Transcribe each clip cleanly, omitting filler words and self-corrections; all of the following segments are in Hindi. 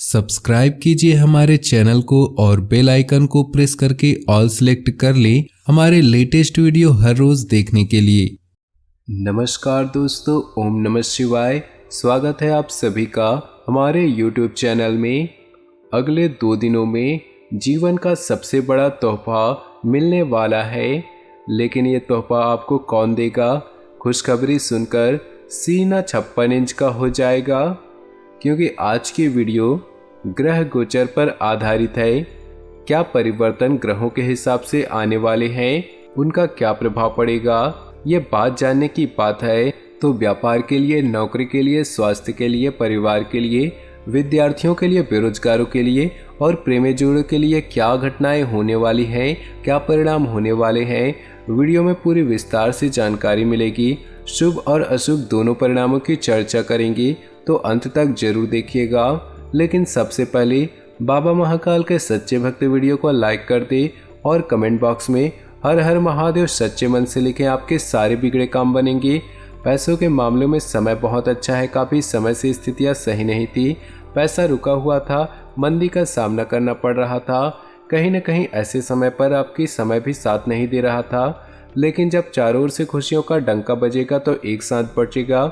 सब्सक्राइब कीजिए हमारे चैनल को और बेल आइकन को प्रेस करके ऑल सेलेक्ट कर लें हमारे लेटेस्ट वीडियो हर रोज देखने के लिए। नमस्कार दोस्तों, ओम नमः शिवाय। स्वागत है आप सभी का हमारे YouTube चैनल में। अगले 2 दिनों में जीवन का सबसे बड़ा तोहफा मिलने वाला है, लेकिन ये तोहफा आपको कौन देगा? खुशखबरी सुनकर सीना 56 इंच का हो जाएगा, क्योंकि आज की वीडियो ग्रह गोचर पर आधारित है। क्या परिवर्तन ग्रहों के हिसाब से आने वाले हैं, उनका क्या प्रभाव पड़ेगा, ये बात जानने की बात है। तो व्यापार के लिए, नौकरी के लिए, स्वास्थ्य के लिए, परिवार के लिए, विद्यार्थियों के लिए, बेरोजगारों के लिए और प्रेमी जोड़ों के लिए क्या घटनाएं होने वाली हैं, क्या परिणाम होने वाले हैं, वीडियो में पूरी विस्तार से जानकारी मिलेगी। शुभ और अशुभ दोनों परिणामों की चर्चा करेंगे, तो अंत तक जरूर देखिएगा। लेकिन सबसे पहले बाबा महाकाल के सच्चे भक्त वीडियो को लाइक कर दे और कमेंट बॉक्स में हर हर महादेव सच्चे मन से लिखें। आपके सारे बिगड़े काम बनेंगे। पैसों के मामले में समय बहुत अच्छा है। काफ़ी समय से स्थितियां सही नहीं थी, पैसा रुका हुआ था, मंदी का सामना करना पड़ रहा था। कहीं न कहीं ऐसे समय पर आपकी समय भी साथ नहीं दे रहा था, लेकिन जब चारों ओर से खुशियों का डंका बजेगा तो एक साथ बचेगा।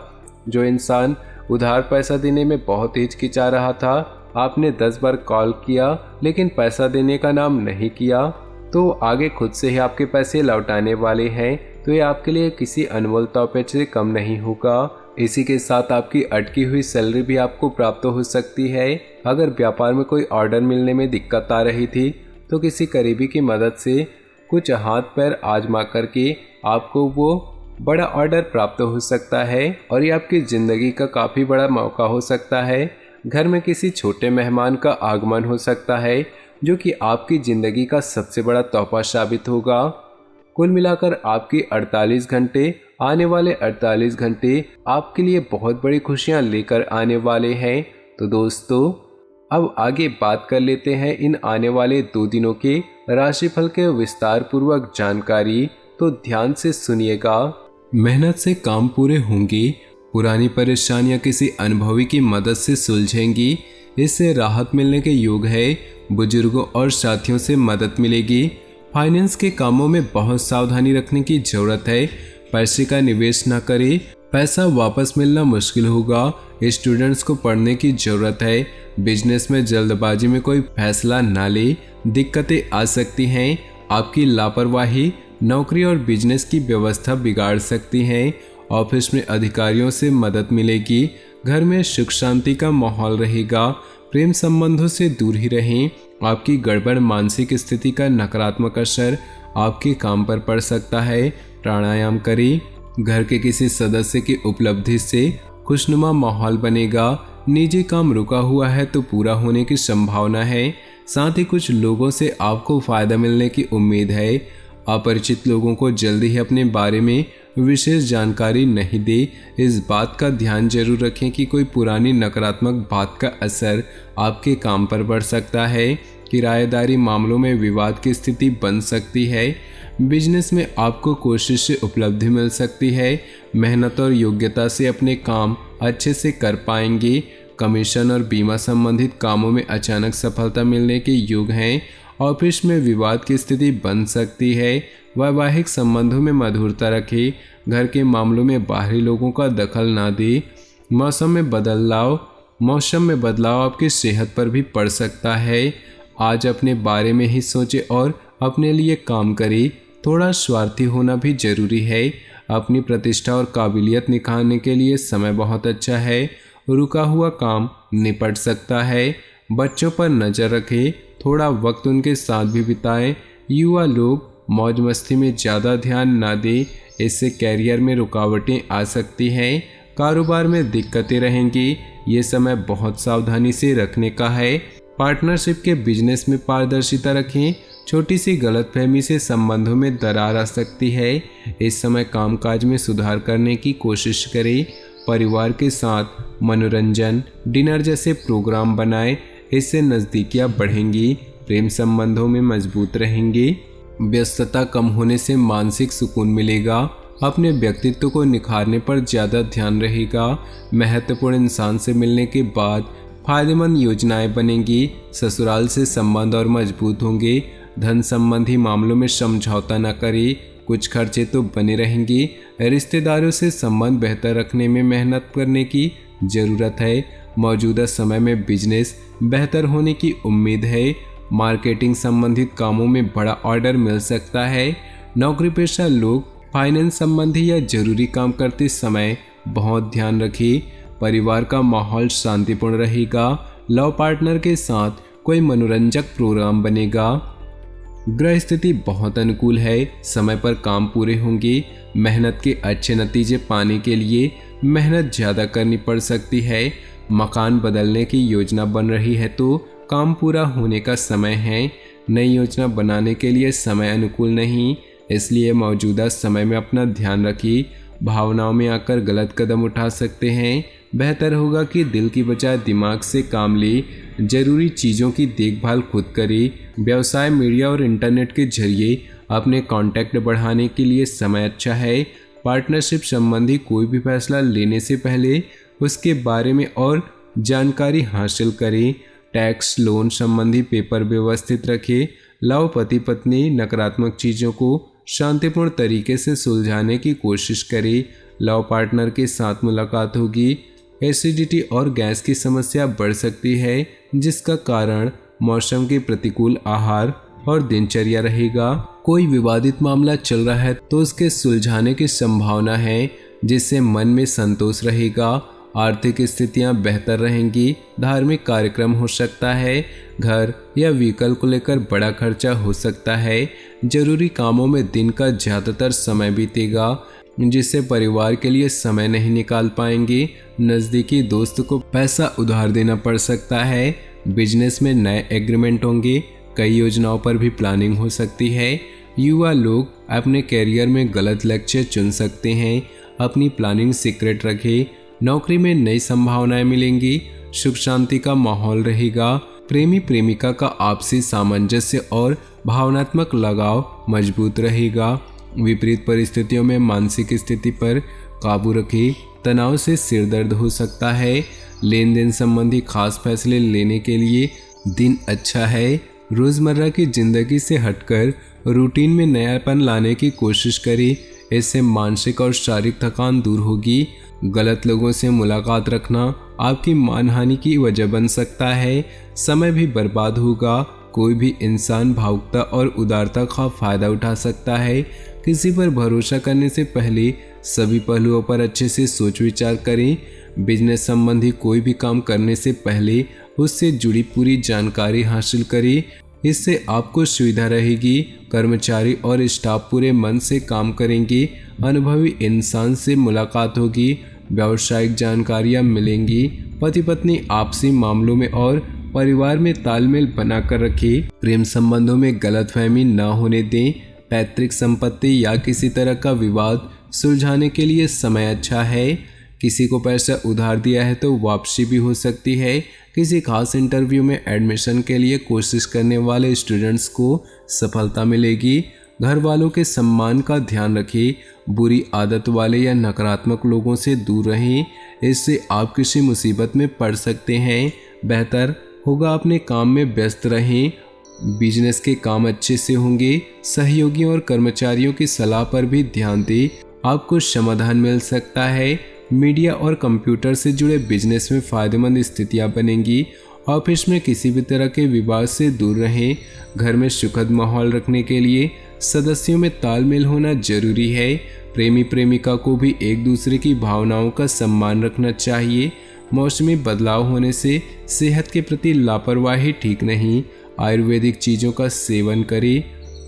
जो इंसान उधार पैसा देने में बहुत हिचकिचा रहा था, आपने 10 बार कॉल किया लेकिन पैसा देने का नाम नहीं किया, तो आगे खुद से ही आपके पैसे लौटाने वाले हैं। तो ये आपके लिए किसी अनमोल तोहफे से कम नहीं होगा। इसी के साथ आपकी अटकी हुई सैलरी भी आपको प्राप्त हो सकती है। अगर व्यापार में कोई ऑर्डर मिलने में दिक्कत आ रही थी, तो किसी करीबी की मदद से कुछ हाथ पैर आजमा करके आपको वो बड़ा ऑर्डर प्राप्त हो सकता है और ये आपकी ज़िंदगी का काफ़ी बड़ा मौका हो सकता है। घर में किसी छोटे मेहमान का आगमन हो सकता है, जो कि आपकी ज़िंदगी का सबसे बड़ा तोहफा साबित होगा। कुल मिलाकर आपकी 48 घंटे, आने वाले 48 घंटे आपके लिए बहुत बड़ी खुशियां लेकर आने वाले हैं। तो दोस्तों, अब आगे बात कर लेते हैं इन आने वाले 2 दिनों के राशिफल के विस्तार पूर्वक जानकारी, तो ध्यान से सुनिएगा। मेहनत से काम पूरे होंगे। पुरानी परेशानियां किसी अनुभवी की मदद से सुलझेंगी, इससे राहत मिलने के योग है। बुजुर्गों और साथियों से मदद मिलेगी। फाइनेंस के कामों में बहुत सावधानी रखने की जरूरत है। पैसे का निवेश न करें, पैसा वापस मिलना मुश्किल होगा। स्टूडेंट्स को पढ़ने की जरूरत है। बिजनेस में जल्दबाजी में कोई फैसला न ले, दिक्कतें आ सकती हैं। आपकी लापरवाही नौकरी और बिजनेस की व्यवस्था बिगाड़ सकती हैं। ऑफिस में अधिकारियों से मदद मिलेगी। घर में सुख शांति का माहौल रहेगा। प्रेम संबंधों से दूर ही रहें। आपकी गड़बड़ मानसिक स्थिति का नकारात्मक असर आपके काम पर पड़ सकता है। प्राणायाम करें। घर के किसी सदस्य की उपलब्धि से खुशनुमा माहौल बनेगा। निजी काम रुका हुआ है तो पूरा होने की संभावना है। साथ ही कुछ लोगों से आपको फायदा मिलने की उम्मीद है। अपरिचित लोगों को जल्दी ही अपने बारे में विशेष जानकारी नहीं दे। इस बात का ध्यान जरूर रखें कि कोई पुरानी नकारात्मक बात का असर आपके काम पर बढ़ सकता है। किराएदारी मामलों में विवाद की स्थिति बन सकती है। बिजनेस में आपको कोशिश से उपलब्धि मिल सकती है। मेहनत और योग्यता से अपने काम अच्छे से कर पाएंगे। कमीशन और बीमा संबंधित कामों में अचानक सफलता मिलने के योग हैं। ऑफिस में विवाद की स्थिति बन सकती है। वैवाहिक संबंधों में मधुरता रखें। घर के मामलों में बाहरी लोगों का दखल ना दे। मौसम में बदलाव आपकी सेहत पर भी पड़ सकता है। आज अपने बारे में ही सोचें और अपने लिए काम करें। थोड़ा स्वार्थी होना भी जरूरी है। अपनी प्रतिष्ठा और काबिलियत निखारने के लिए समय बहुत अच्छा है। रुका हुआ काम निपट सकता है। बच्चों पर नज़र रखें। थोड़ा वक्त उनके साथ भी बिताएं। युवा लोग मौज मस्ती में ज़्यादा ध्यान ना दें, इससे कैरियर में रुकावटें आ सकती हैं। कारोबार में दिक्कतें रहेंगी। ये समय बहुत सावधानी से रखने का है। पार्टनरशिप के बिजनेस में पारदर्शिता रखें। छोटी सी गलतफहमी से संबंधों में दरार आ सकती है। इस समय कामकाज में सुधार करने की कोशिश करें। परिवार के साथ मनोरंजन, डिनर जैसे प्रोग्राम बनाएं, इससे नज़दीकियां बढ़ेंगी। प्रेम संबंधों में मजबूत रहेंगे। व्यस्तता कम होने से मानसिक सुकून मिलेगा। अपने व्यक्तित्व को निखारने पर ज़्यादा ध्यान रहेगा। महत्वपूर्ण इंसान से मिलने के बाद फायदेमंद योजनाएं बनेंगी। ससुराल से संबंध और मजबूत होंगे। धन संबंधी मामलों में समझौता न करें, कुछ खर्चे तो बने रहेंगे। रिश्तेदारों से संबंध बेहतर रखने में मेहनत करने की जरूरत है। मौजूदा समय में बिजनेस बेहतर होने की उम्मीद है। मार्केटिंग संबंधित कामों में बड़ा ऑर्डर मिल सकता है। नौकरी पेशा लोग फाइनेंस संबंधी या जरूरी काम करते समय बहुत ध्यान रखें। परिवार का माहौल शांतिपूर्ण रहेगा। लव पार्टनर के साथ कोई मनोरंजक प्रोग्राम बनेगा। ग्रह स्थिति बहुत अनुकूल है। समय पर काम पूरे होंगे। मेहनत के अच्छे नतीजे पाने के लिए मेहनत ज़्यादा करनी पड़ सकती है। मकान बदलने की योजना बन रही है तो काम पूरा होने का समय है। नई योजना बनाने के लिए समय अनुकूल नहीं, इसलिए मौजूदा समय में अपना ध्यान रखिए। भावनाओं में आकर गलत कदम उठा सकते हैं। बेहतर होगा कि दिल की बजाय दिमाग से काम ले। जरूरी चीज़ों की देखभाल खुद करें। व्यवसाय, मीडिया और इंटरनेट के जरिए अपने कॉन्टैक्ट बढ़ाने के लिए समय अच्छा है। पार्टनरशिप संबंधी कोई भी फैसला लेने से पहले उसके बारे में और जानकारी हासिल करें। टैक्स, लोन संबंधी पेपर व्यवस्थित रखें। लव पति पत्नी नकारात्मक चीज़ों को शांतिपूर्ण तरीके से सुलझाने की कोशिश करें। लव पार्टनर के साथ मुलाकात होगी। एसिडिटी और गैस की समस्या बढ़ सकती है, जिसका कारण मौसम के प्रतिकूल आहार और दिनचर्या रहेगा। कोई विवादित मामला चल रहा है तो उसके सुलझाने की संभावना है, जिससे मन में संतोष रहेगा। आर्थिक स्थितियां बेहतर रहेंगी। धार्मिक कार्यक्रम हो सकता है। घर या व्हीकल को लेकर बड़ा खर्चा हो सकता है। जरूरी कामों में दिन का ज़्यादातर समय बीतेगा, जिससे परिवार के लिए समय नहीं निकाल पाएंगे। नज़दीकी दोस्त को पैसा उधार देना पड़ सकता है। बिजनेस में नए एग्रीमेंट होंगे। कई योजनाओं पर भी प्लानिंग हो सकती है। युवा लोग अपने कैरियर में गलत लक्ष्य चुन सकते हैं। अपनी प्लानिंग सीक्रेट रखें। नौकरी में नई संभावनाएं मिलेंगी। सुख शांति का माहौल रहेगा। प्रेमी प्रेमिका का आपसी सामंजस्य और भावनात्मक लगाव मजबूत रहेगा। विपरीत परिस्थितियों में मानसिक स्थिति पर काबू रखें। तनाव से सिर दर्द हो सकता है। लेन देन संबंधी खास फैसले लेने के लिए दिन अच्छा है। रोज़मर्रा की जिंदगी से हटकर रूटीन में नयापन लाने की कोशिश करें। इससे मानसिक और शारीरिक थकान दूर होगी। गलत लोगों से मुलाकात रखना आपकी मानहानि की वजह बन सकता है। समय भी बर्बाद होगा। कोई भी इंसान भावुकता और उदारता का फायदा उठा सकता है। किसी पर भरोसा करने से पहले सभी पहलुओं पर अच्छे से सोच विचार करें। बिजनेस संबंधी कोई भी काम करने से पहले उससे जुड़ी पूरी जानकारी हासिल करें। इससे आपको सुविधा रहेगी। कर्मचारी और स्टाफ पूरे मन से काम करेंगे। अनुभवी इंसान से मुलाकात होगी। व्यावसायिक जानकारियाँ मिलेंगी। पति पत्नी आपसी मामलों में और परिवार में तालमेल बनाकर रखें। प्रेम संबंधों में गलतफहमी न होने दें। पैतृक संपत्ति या किसी तरह का विवाद सुलझाने के लिए समय अच्छा है। किसी को पैसा उधार दिया है तो वापसी भी हो सकती है। किसी खास इंटरव्यू में एडमिशन के लिए कोशिश करने वाले स्टूडेंट्स को सफलता मिलेगी। घर वालों के सम्मान का ध्यान रखें। बुरी आदत वाले या नकारात्मक लोगों से दूर रहें, इससे आप किसी मुसीबत में पड़ सकते हैं। बेहतर होगा अपने काम में व्यस्त रहें। बिजनेस के काम अच्छे से होंगे। सहयोगियों और कर्मचारियों की सलाह पर भी ध्यान दें, आपको समाधान मिल सकता है। मीडिया और कंप्यूटर से जुड़े बिजनेस में फ़ायदेमंद स्थितियां बनेंगी। ऑफिस में किसी भी तरह के विवाद से दूर रहें। घर में सुखद माहौल रखने के लिए सदस्यों में तालमेल होना जरूरी है। प्रेमी प्रेमिका को भी एक दूसरे की भावनाओं का सम्मान रखना चाहिए। मौसमी बदलाव होने से सेहत के प्रति लापरवाही ठीक नहीं। आयुर्वेदिक चीज़ों का सेवन करें।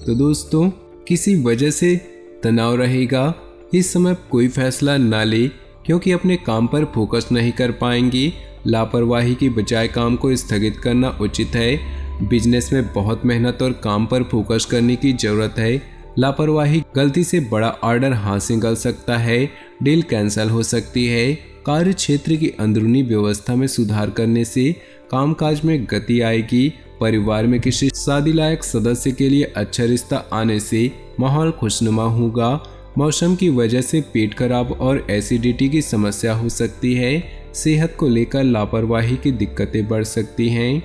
तो दोस्तों, किसी वजह से तनाव रहेगा, इस समय कोई फैसला ना ले, क्योंकि अपने काम पर फोकस नहीं कर पाएंगे। लापरवाही की बजाय काम को स्थगित करना उचित है। बिजनेस में बहुत मेहनत और काम पर फोकस करने की ज़रूरत है। लापरवाही गलती से बड़ा ऑर्डर हाथ से निकल सकता है। डील कैंसिल हो सकती है। कार्य क्षेत्र की अंदरूनी व्यवस्था में सुधार करने से कामकाज में गति आएगी। परिवार में किसी शादी लायक सदस्य के लिए अच्छा रिश्ता आने से माहौल खुशनुमा होगा। मौसम की वजह से पेट खराब और एसिडिटी की समस्या हो सकती है। सेहत को लेकर लापरवाही की दिक्कतें बढ़ सकती हैं।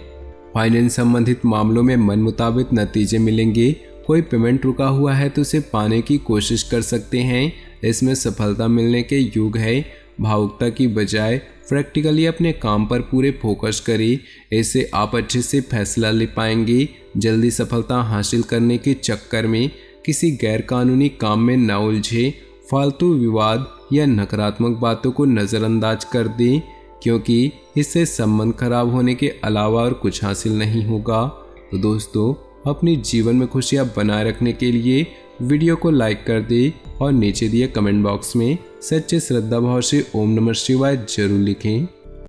फाइनेंस संबंधित मामलों में मन मुताबिक नतीजे मिलेंगे। कोई पेमेंट रुका हुआ है तो उसे पाने की कोशिश कर सकते हैं। इसमें सफलता मिलने के योग है। भावुकता की बजाय प्रैक्टिकली अपने काम पर पूरे फोकस करें, इससे आप अच्छे से फैसला ले पाएंगे। जल्दी सफलता हासिल करने के चक्कर में किसी गैरकानूनी काम में न उलझे। फालतू विवाद या नकारात्मक बातों को नज़रअंदाज कर दें, क्योंकि इससे संबंध खराब होने के अलावा और कुछ हासिल नहीं होगा। तो दोस्तों, अपने जीवन में खुशियां बनाए रखने के लिए वीडियो को लाइक कर दें और नीचे दिए कमेंट बॉक्स में सच्चे श्रद्धा भाव से ओम नमः शिवाय जरूर लिखें।